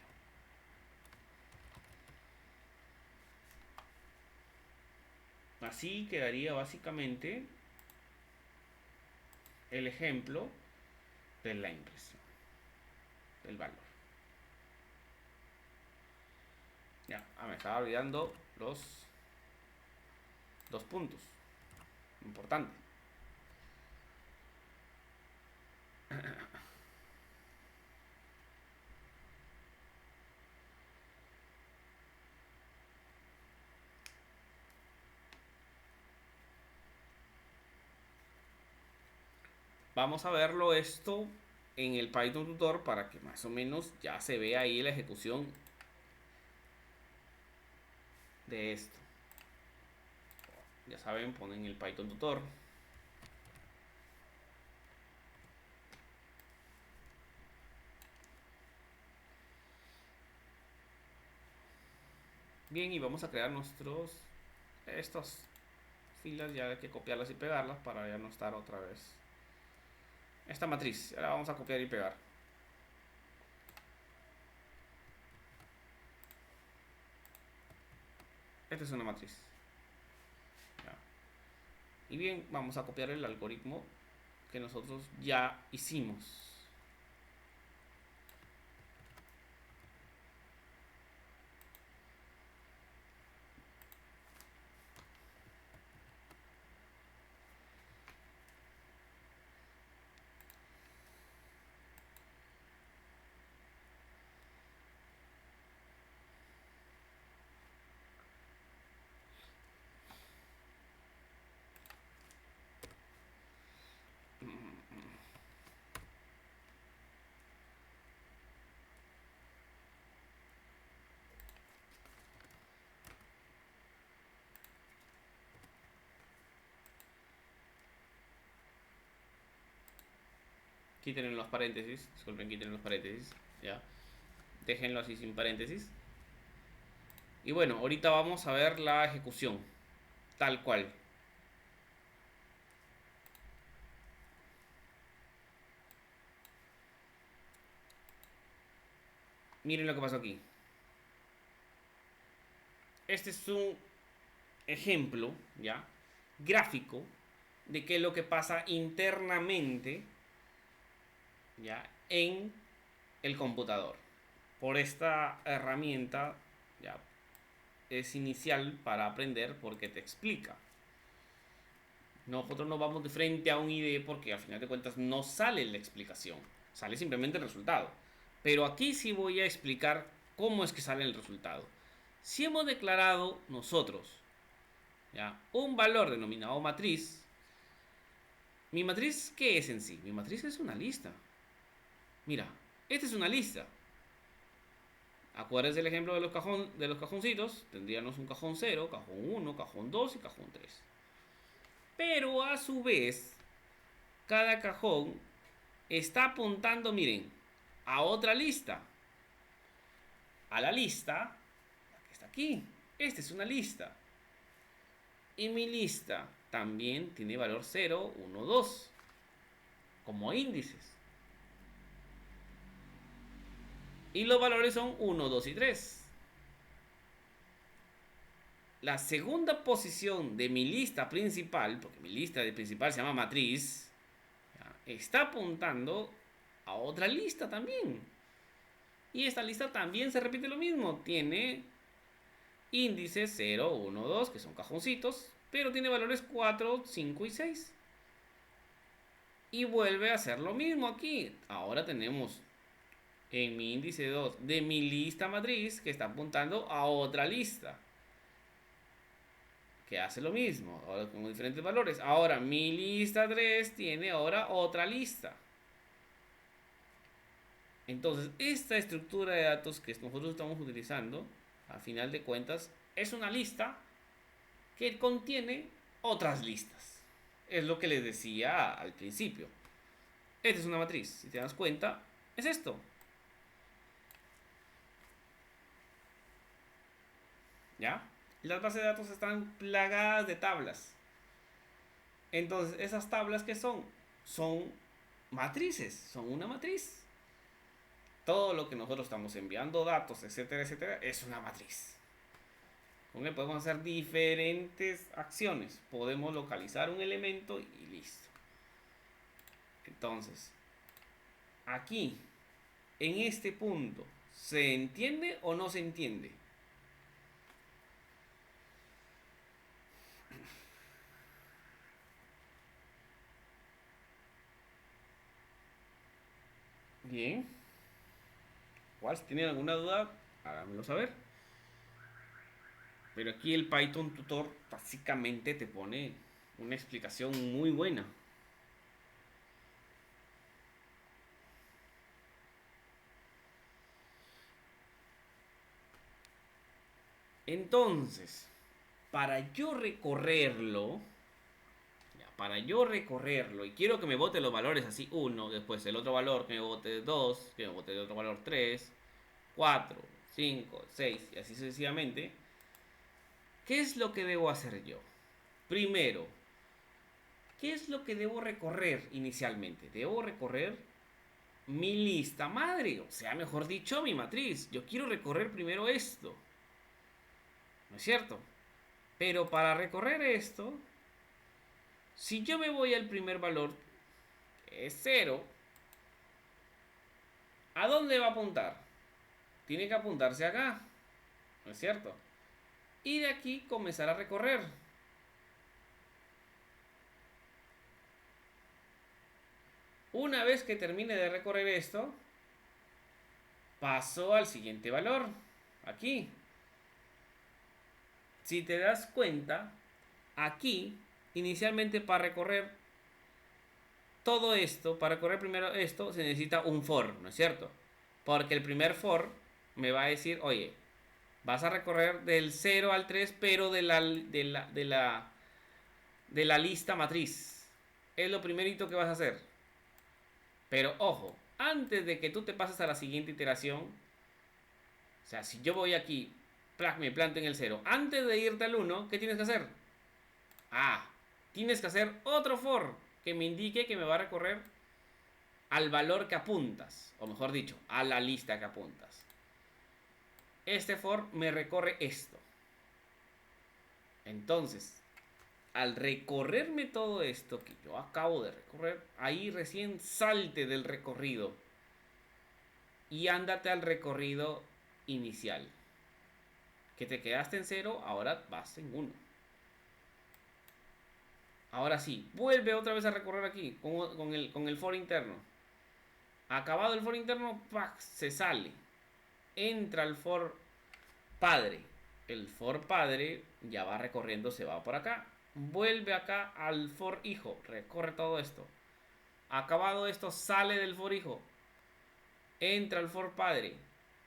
Así quedaría básicamente el ejemplo de la impresión del valor. Ya, me estaba olvidando los 2 puntos. Importante. Vamos a verlo esto en el Python tutor para que más o menos ya se vea ahí la ejecución de esto. Ya saben, ponen el Python tutor. Bien, y vamos a crear estas filas, ya hay que copiarlas y pegarlas para ya no estar otra vez esta matriz. Ahora vamos a copiar y pegar. Esta es una matriz. Ya. Y bien, vamos a copiar el algoritmo que nosotros ya hicimos. Quiten los paréntesis, disculpen, quiten los paréntesis, ya. Déjenlo así sin paréntesis. Y bueno, ahorita vamos a ver la ejecución, tal cual. Miren lo que pasó aquí. Este es un ejemplo, ya, gráfico de qué es lo que pasa internamente, ya, en el computador. Por esta herramienta, ya, es inicial para aprender porque te explica. Nosotros no vamos de frente a un IDE porque al final de cuentas no sale la explicación, sale simplemente el resultado. Pero aquí sí voy a explicar cómo es que sale el resultado. Si hemos declarado nosotros, ¿ya? Un valor denominado matriz. ¿Mi matriz qué es en sí? Mi matriz es una lista. Mira, esta es una lista. Acuérdense el ejemplo de los cajoncitos. Tendríamos un cajón 0, cajón 1, cajón 2 y cajón 3. Pero a su vez, cada cajón está apuntando, miren, a otra lista. A la lista, la que está aquí. Esta es una lista. Y mi lista también tiene valor 0, 1, 2 como índices. Y los valores son 1, 2 y 3. La segunda posición de mi lista principal, porque mi lista principal se llama matriz, ¿ya? Está apuntando a otra lista también. Y esta lista también se repite lo mismo. Tiene índices 0, 1, 2, que son cajoncitos, pero tiene valores 4, 5 y 6. Y vuelve a hacer lo mismo aquí. Ahora tenemos en mi índice 2 de mi lista matriz que está apuntando a otra lista que hace lo mismo, ahora con diferentes valores. Ahora mi lista 3 tiene ahora otra lista. Entonces esta estructura de datos que nosotros estamos utilizando, a final de cuentas, es una lista que contiene otras listas. Es lo que les decía al principio. Esta es una matriz, si te das cuenta, es esto. ¿Ya? Las bases de datos están plagadas de tablas. Entonces, esas tablas que son matrices, son una matriz. Todo lo que nosotros estamos enviando datos, etcétera, etcétera, es una matriz. Con él podemos hacer diferentes acciones. Podemos localizar un elemento y listo. Entonces, aquí, en este punto, ¿se entiende o no se entiende? Bien. Igual, si tienen alguna duda, háganmelo saber. Pero aquí el Python Tutor básicamente te pone una explicación muy buena. Entonces, para yo recorrerlo, y quiero que me bote los valores así, 1, después el otro valor que me bote 2, que me bote el otro valor 3, 4, 5, 6 y así sucesivamente, ¿qué es lo que debo hacer yo? Primero, ¿qué es lo que debo recorrer inicialmente? Debo recorrer mi lista madre, o sea, mejor dicho, mi matriz. Yo quiero recorrer primero esto, ¿no es cierto? Pero para recorrer esto, si yo me voy al primer valor, que es 0, ¿a dónde va a apuntar? Tiene que apuntarse acá, ¿no es cierto? Y de aquí comenzar a recorrer. Una vez que termine de recorrer esto, paso al siguiente valor, aquí. Si te das cuenta, aquí, inicialmente para recorrer todo esto, para recorrer primero esto, se necesita un for, ¿no es cierto? Porque el primer for me va a decir, oye, vas a recorrer del 0 al 3, pero de la lista matriz. Es lo primerito que vas a hacer. Pero ojo, antes de que tú te pases a la siguiente iteración, o sea, si yo voy aquí, me planto en el 0, antes de irte al 1, ¿qué tienes que hacer? Ah, tienes que hacer otro for que me indique que me va a recorrer al valor que apuntas, o mejor dicho, a la lista que apuntas. Este for me recorre esto. Entonces, al recorrerme todo esto que yo acabo de recorrer, ahí recién salte del recorrido y ándate al recorrido inicial. Que te quedaste en 0, ahora vas en 1. Ahora sí, vuelve otra vez a recorrer aquí con el for interno. Acabado el for interno, ¡pac! Se sale. Entra al for padre. el for padre ya va recorriendo, se va por acá. Vuelve acá al for hijo, recorre todo esto. Acabado esto, sale del for hijo. Entra al for padre.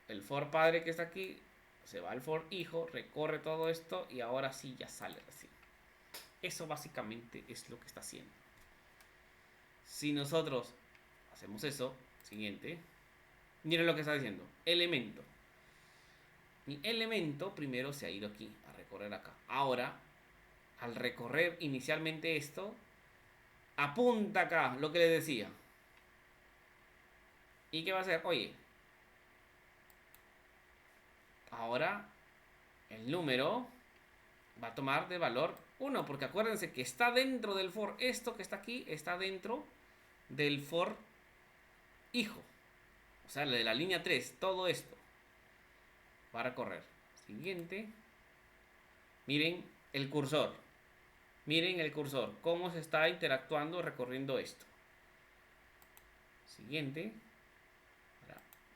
El for padre que está aquí se va al for hijo, recorre todo esto y ahora sí ya sale recién. Eso básicamente es lo que está haciendo. Si nosotros hacemos eso, siguiente, miren lo que está diciendo. Elemento. Mi elemento primero se ha ido aquí a recorrer acá. Ahora, al recorrer inicialmente esto, apunta acá lo que les decía. ¿Y qué va a hacer? Oye, ahora el número va a tomar de valor 1, porque acuérdense que está dentro del for. Esto que está aquí está dentro del for hijo. O sea, de la línea 3, todo esto va a recorrer. Siguiente. Miren el cursor. Miren el cursor. Cómo se está interactuando recorriendo esto. Siguiente.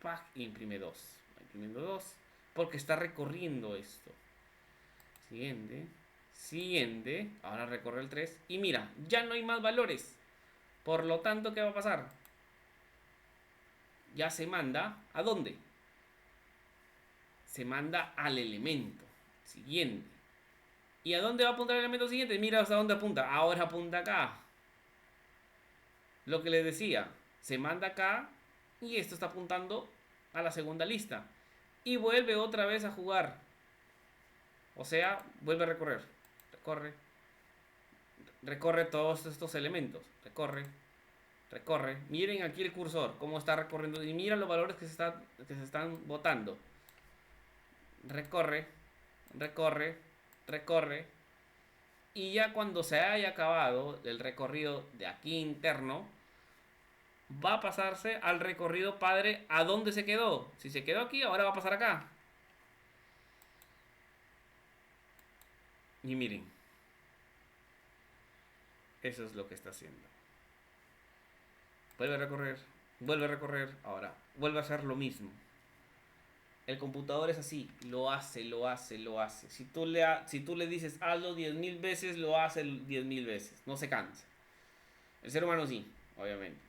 Ahora, imprime 2. Imprimiendo 2. Porque está recorriendo esto. Siguiente. Siguiente. Ahora recorre el 3. Y mira, ya no hay más valores. Por lo tanto, ¿qué va a pasar? Ya se manda. ¿A dónde? Se manda al elemento siguiente. ¿Y a dónde va a apuntar el elemento siguiente? Mira hasta dónde apunta. Ahora apunta acá. Lo que les decía. Se manda acá. Y esto está apuntando a la segunda lista. Y vuelve otra vez a jugar. O sea, vuelve a recorrer. Recorre. Recorre todos estos elementos. Recorre. Recorre. Miren aquí el cursor. Cómo está recorriendo. Y miren los valores que se están botando. Recorre. Recorre. Recorre. Y ya cuando se haya acabado el recorrido de aquí interno, va a pasarse al recorrido padre a donde se quedó. Si se quedó aquí, ahora va a pasar acá. Y miren, eso es lo que está haciendo. Vuelve a recorrer, vuelve a recorrer, ahora vuelve a hacer lo mismo. El computador es así, lo hace, lo hace, lo hace. Si tú le dices hazlo 10.000 veces, lo hace 10.000 veces, no se cansa. El ser humano sí, obviamente.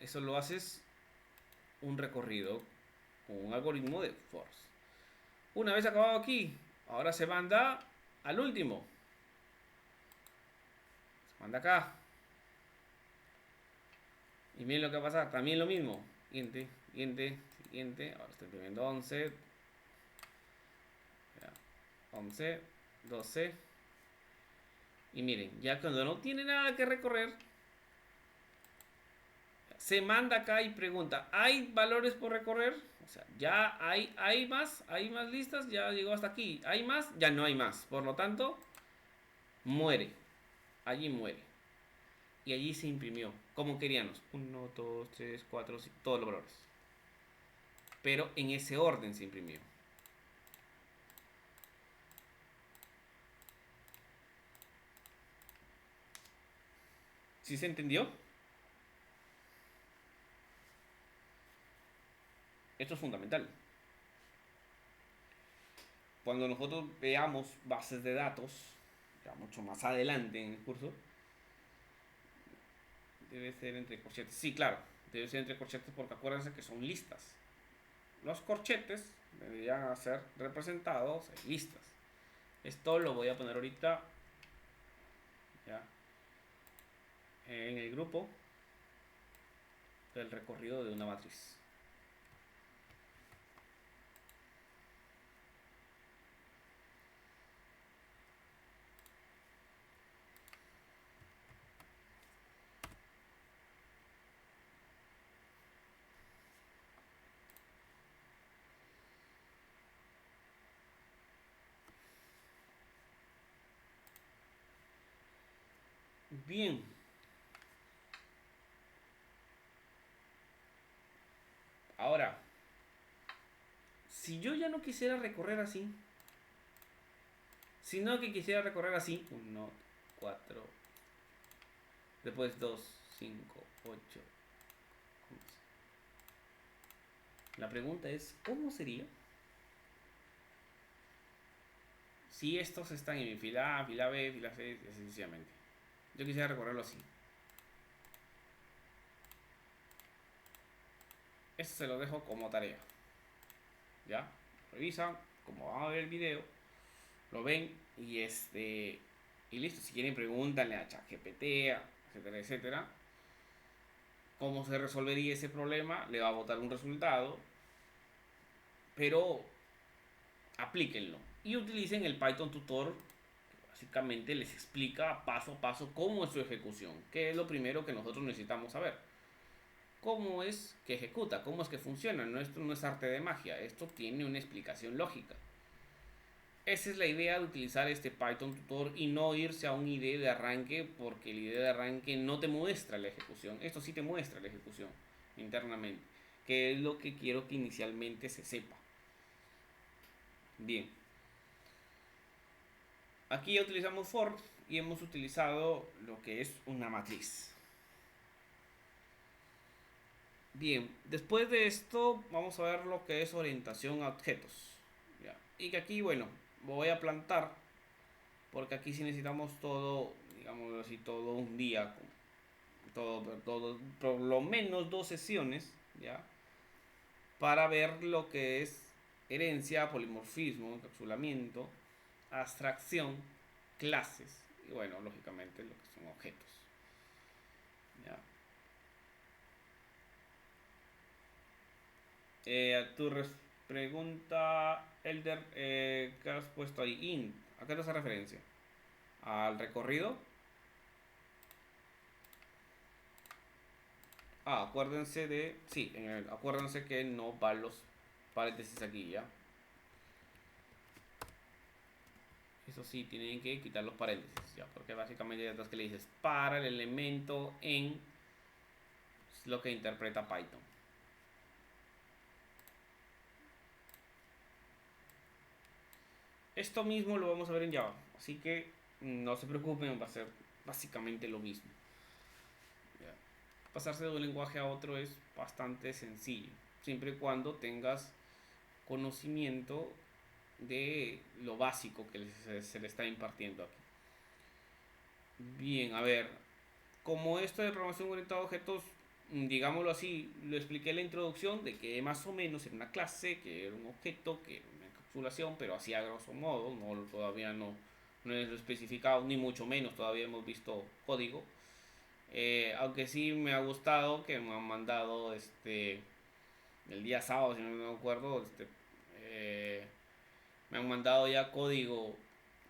Eso lo haces un recorrido con un algoritmo de force. Una vez acabado aquí, ahora se manda al último. Se manda acá. Y miren lo que va a pasar, también lo mismo. Siguiente, siguiente, siguiente. Ahora estoy imprimiendo 11. 11, 12. Y miren, ya cuando no tiene nada que recorrer, se manda acá y pregunta, ¿hay valores por recorrer? O sea, ya hay más listas, ya llegó hasta aquí. ¿Hay más? Ya no hay más. Por lo tanto, muere. Allí muere. Y allí se imprimió, como queríamos. 1, 2, 3, 4, 5, todos los valores. Pero en ese orden se imprimió. ¿Sí se entendió? Esto es fundamental. Cuando nosotros veamos bases de datos, ya mucho más adelante en el curso, debe ser entre corchetes. Sí, claro, debe ser entre corchetes porque acuérdense que son listas. Los corchetes deberían ser representados en listas. Esto lo voy a poner ahorita ya en el grupo del recorrido de una matriz. Bien. Ahora, si yo ya no quisiera recorrer así, sino que quisiera recorrer así, 1, 4, después 2, 5, 8, La pregunta es, ¿cómo sería si estos están en fila A, fila B, fila C, sencillamente? Yo quisiera recorrerlo así. Esto se lo dejo como tarea. ¿Ya? Revisan, como van a ver el video, lo ven y listo. Si quieren pregúntenle a ChatGPT, etcétera, etcétera, cómo se resolvería ese problema, le va a botar un resultado, pero aplíquenlo y utilicen el Python Tutor. Básicamente les explica paso a paso cómo es su ejecución, que es lo primero que nosotros necesitamos saber. ¿Cómo es que ejecuta? ¿Cómo es que funciona? No, esto no es arte de magia, esto tiene una explicación lógica. Esa es la idea de utilizar este Python Tutor y no irse a un IDE de arranque, porque el IDE de arranque no te muestra la ejecución. Esto sí te muestra la ejecución internamente, que es lo que quiero que inicialmente se sepa. Bien, aquí ya utilizamos for y hemos utilizado lo que es una matriz. Bien, después de esto vamos a ver lo que es orientación a objetos. ¿Ya? Y que aquí, bueno, voy a plantar, porque aquí sí necesitamos todo, digamos así, todo un día, todo, por lo menos 2 sesiones, ¿ya? Para ver lo que es herencia, polimorfismo, encapsulamiento, abstracción, clases y bueno, lógicamente lo que son objetos. ¿Ya? Tu pregunta, Elder, ¿qué has puesto ahí? Int. ¿A qué te hace referencia? ¿Al recorrido? Acuérdense de... Sí, acuérdense que no van los paréntesis aquí, ¿ya? Eso sí, tienen que quitar los paréntesis, ¿ya? Porque básicamente ya estás que le dices para el elemento en lo que interpreta Python. Esto mismo lo vamos a ver en Java, así que no se preocupen, va a ser básicamente lo mismo. ¿Ya? Pasarse de un lenguaje a otro es bastante sencillo, siempre y cuando tengas conocimiento de lo básico que se le está impartiendo aquí. Bien, a ver, como esto de programación orientada a objetos, digámoslo así, lo expliqué en la introducción de que más o menos era una clase, que era un objeto, que era una encapsulación, pero así a grosso modo, todavía no es lo especificado, ni mucho menos todavía hemos visto código. Aunque sí me ha gustado que me han mandado el día sábado, si no me acuerdo, eh, me han mandado ya código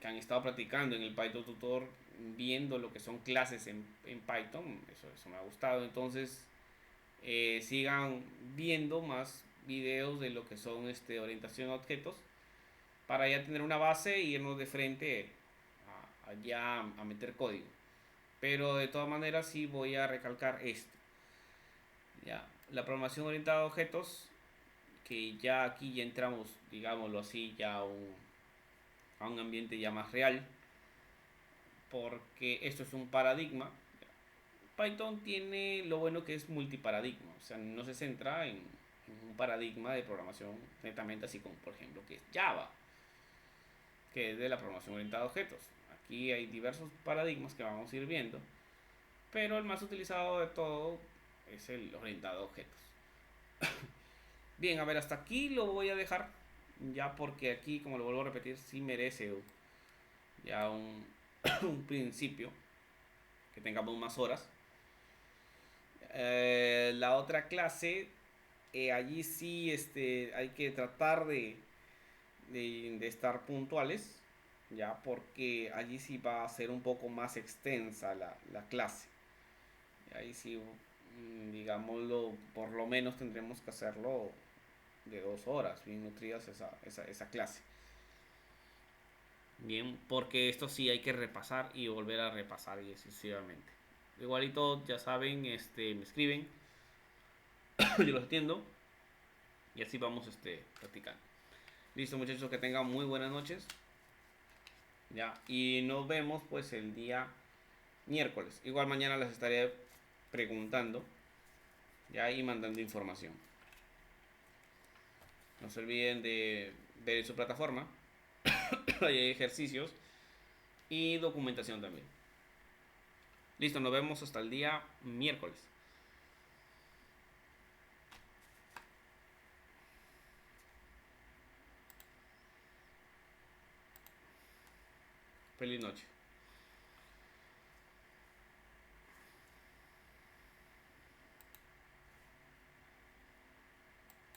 que han estado practicando en el Python Tutor, viendo lo que son clases en Python. Eso me ha gustado. Entonces, sigan viendo más videos de lo que son orientación a objetos para ya tener una base e irnos de frente ya a meter código. Pero de todas maneras sí voy a recalcar esto. Ya, la programación orientada a objetos, que ya aquí ya entramos, digámoslo así, ya a un ambiente ya más real, porque esto es un paradigma. Python tiene lo bueno que es multiparadigma, o sea, no se centra en un paradigma de programación netamente así como por ejemplo que es Java, que es de la programación orientada a objetos. Aquí hay diversos paradigmas que vamos a ir viendo, pero el más utilizado de todo es el orientado a objetos. Bien, a ver, hasta aquí lo voy a dejar, ya porque aquí, como lo vuelvo a repetir, sí merece ya un principio, que tengamos más horas. La otra clase, allí sí hay que tratar de estar puntuales, ya porque allí sí va a ser un poco más extensa la clase. Ahí sí, digámoslo, por lo menos tendremos que hacerlo de 2 horas, bien nutridas esa clase. Bien, porque esto sí hay que repasar y volver a repasar y sucesivamente. Igualito, ya saben, me escriben, yo los atiendo y así vamos practicando. Listo, muchachos, que tengan muy buenas noches. Ya, y nos vemos pues el día miércoles. Igual mañana les estaré preguntando ya y mandando información. No se olviden de ver en su plataforma. Hay ejercicios y documentación también. Listo, nos vemos hasta el día miércoles. Feliz noche.